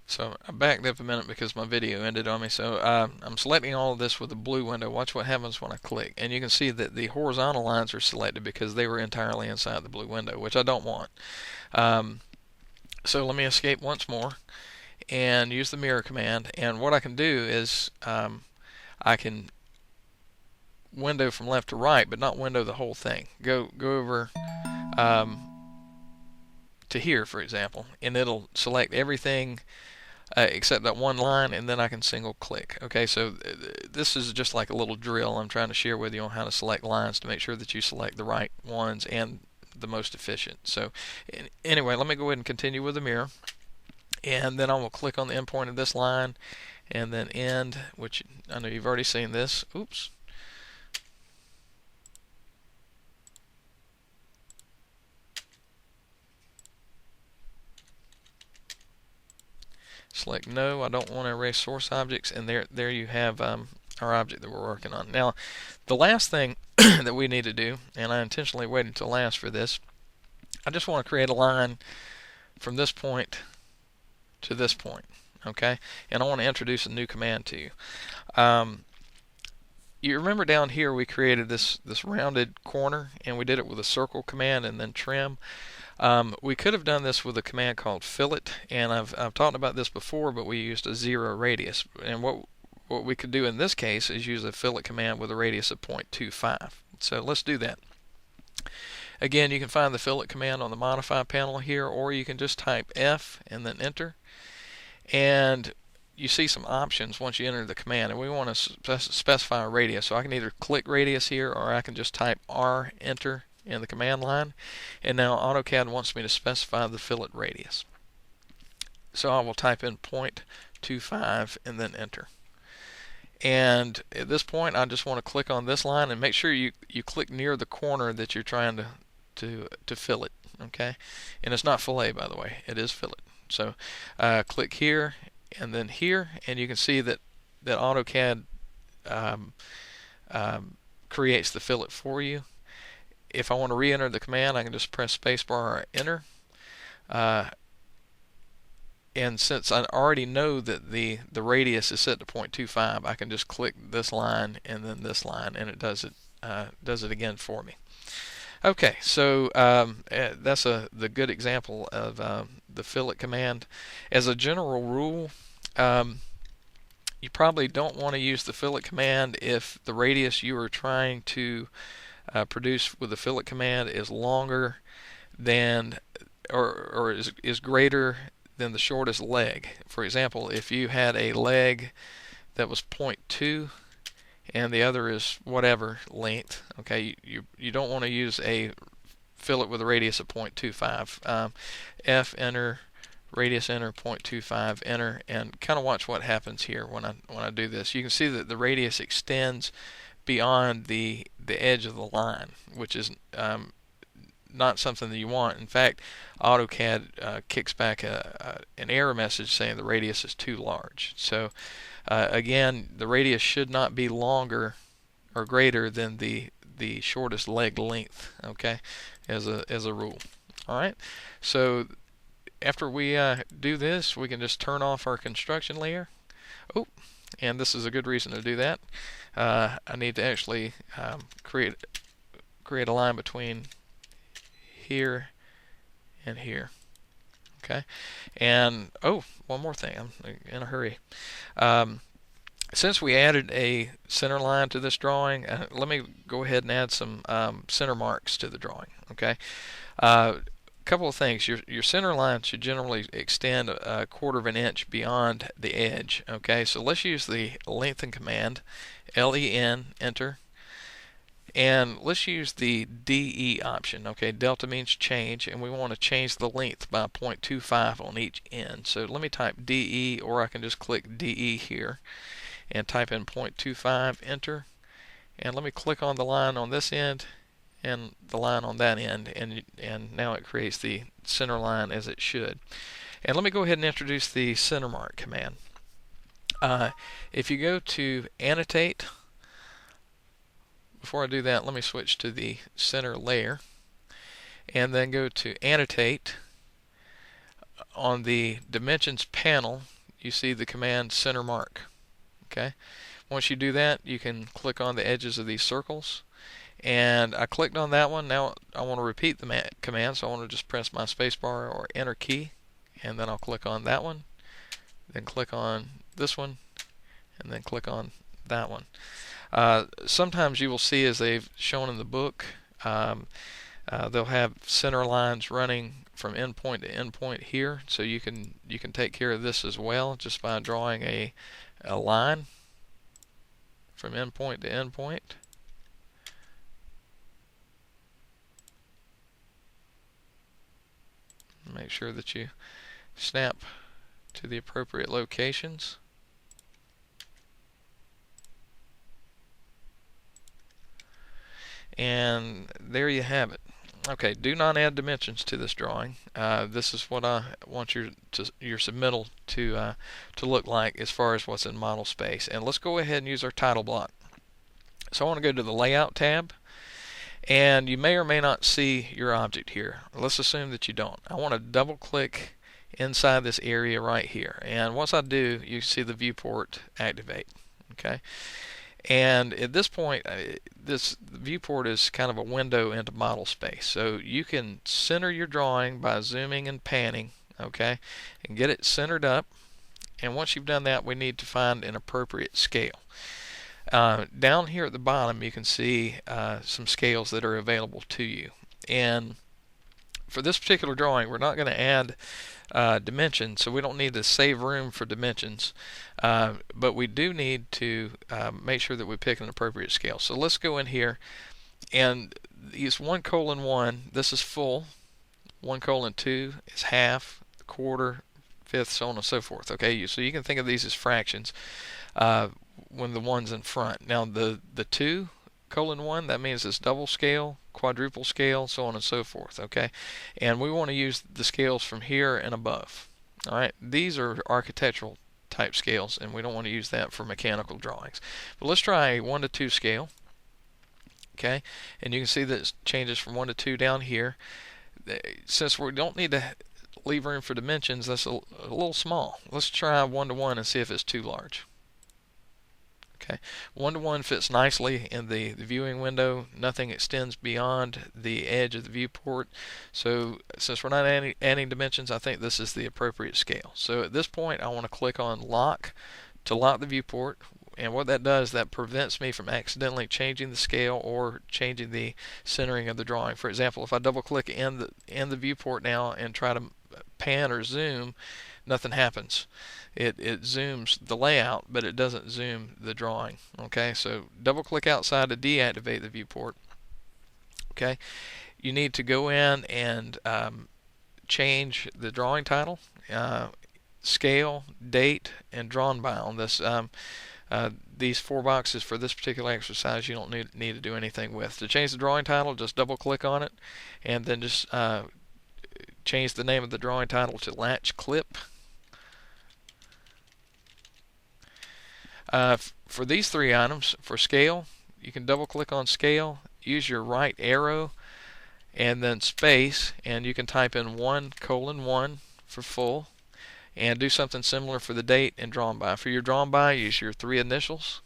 So I backed up a minute because my video ended on me. So I'm selecting all of this with the blue window. Watch what happens when I click. And you can see that the horizontal lines are selected because they were entirely inside the blue window, which I don't want. So let me escape once more and use the mirror command. And what I can do is I can window from left to right, but not window the whole thing. Go over to here, for example, and it'll select everything except that one line, and then I can single click. Okay, so this is just like a little drill I'm trying to share with you on how to select lines to make sure that you select the right ones and the most efficient. So anyway, let me go ahead and continue with the mirror, and then I will click on the endpoint of this line and then end, which I know you've already seen this. Oops. Select no, I don't want to erase source objects, and there you have our object that we're working on. Now, the last thing that we need to do, and I intentionally waited until last for this, I just want to create a line from this point to this point, okay? And I want to introduce a new command to you. You remember down here we created this rounded corner, and we did it with a circle command and then trim. We could have done this with a command called Fillet, and I've talked about this before, but we used a 0 radius. And what we could do in this case is use a Fillet command with a radius of 0.25. So let's do that. Again, you can find the Fillet command on the Modify panel here, or you can just type F and then Enter. And you see some options once you enter the command, and we want to specify a radius. So I can either click radius here, or I can just type R, Enter in the command line, and now AutoCAD wants me to specify the fillet radius. So I will type in 0.25 and then enter. And at this point I just want to click on this line, and make sure you click near the corner that you're trying to fillet, okay? And it's not fillet, by the way, it is fillet. So click here and then here, and you can see that AutoCAD creates the fillet for you. If I want to re-enter the command, I can just press spacebar or enter. And since I already know that the radius is set to 0.25, I can just click this line and then this line, and it does it again for me. Okay, so that's the good example of the fillet command. As a general rule, you probably don't want to use the fillet command if the radius you are trying to produce with the fillet command is longer than or is greater than the shortest leg. For example, if you had a leg that was 0.2 and the other is whatever length, okay, you don't want to use a fillet with a radius of 0.25. F, enter, radius, enter, 0.25, enter, and kind of watch what happens here when I do this. You can see that the radius extends beyond the edge of the line, which is not something that you want. In fact, AutoCAD kicks back an error message saying the radius is too large. So again, the radius should not be longer or greater than the shortest leg length, okay, as a rule. All right, so after we do this, we can just turn off our construction layer. Oh, and this is a good reason to do that. I need to actually create a line between here and here. Okay, and oh, one more thing. I'm in a hurry. Since we added a center line to this drawing, let me go ahead and add some center marks to the drawing. Okay. Couple of things. Your center line should generally extend a 1/4 of an inch beyond the edge. Okay, so let's use the lengthen command, LEN, enter, and let's use the DE option. Okay, delta means change, and we want to change the length by 0.25 on each end. So let me type DE, or I can just click DE here and type in 0.25, enter, and let me click on the line on this end and the line on that end, and now it creates the center line as it should. And let me go ahead and introduce the center mark command. If you go to annotate, before I do that, let me switch to the center layer, and then go to annotate. On the dimensions panel, you see the command center mark. Okay. Once you do that, you can click on the edges of these circles. And I clicked on that one. Now I want to repeat the command, so I want to just press my spacebar or enter key, and then I'll click on that one, then click on this one, and then click on that one. Sometimes you will see, as they've shown in the book, they'll have center lines running from endpoint to endpoint here, so you can take care of this as well just by drawing a line from endpoint to endpoint. Make sure that you snap to the appropriate locations. And there you have it. Okay, do not add dimensions to this drawing. This is what I want your submittal to look like as far as what's in model space. And let's go ahead and use our title block. So I want to go to the Layout tab, and you may or may not see your object here. Let's assume that you don't. I want to double click inside this area right here, and once I do, you see the viewport activate. Okay. And at this point, this viewport is kind of a window into model space. So you can center your drawing by zooming and panning, okay, and get it centered up. And once you've done that, we need to find an appropriate scale. Down here at the bottom, you can see some scales that are available to you. And for this particular drawing, we're not going to add dimensions, so we don't need to save room for dimensions, but we do need to make sure that we pick an appropriate scale. So let's go in here and use 1:1. This is full. 1:2 is half, quarter, fifth, so on and so forth. Okay, so you can think of these as fractions when the one's in front. Now the 2:1, that means it's double scale, quadruple scale, so on and so forth. Okay, and we want to use the scales from here and above. All right, these are architectural type scales, and we don't want to use that for mechanical drawings. But let's try a 1:2 scale. Okay, and you can see that it changes from 1:2 down here. Since we don't need to leave room for dimensions, that's a little small. Let's try 1:1 and see if it's too large. Okay, 1:1 fits nicely in the viewing window. Nothing extends beyond the edge of the viewport. So since we're not adding dimensions, I think this is the appropriate scale. So at this point, I want to click on Lock to lock the viewport. And what that does, that prevents me from accidentally changing the scale or changing the centering of the drawing. For example, if I double click in the viewport now and try to pan or zoom, nothing happens. It zooms the layout, but it doesn't zoom the drawing. Okay, so double click outside to deactivate the viewport. Okay, you need to go in and change the drawing title, scale, date, and drawn by on this. These 4 boxes for this particular exercise you don't need to do anything with. To change the drawing title, just double click on it, and then just change the name of the drawing title to Latch Clip. For these 3 items, for scale, you can double click on scale, use your right arrow, and then space, and you can type in 1:1 for full, and do something similar for the date and drawn by. For your drawn by, use your 3 initials,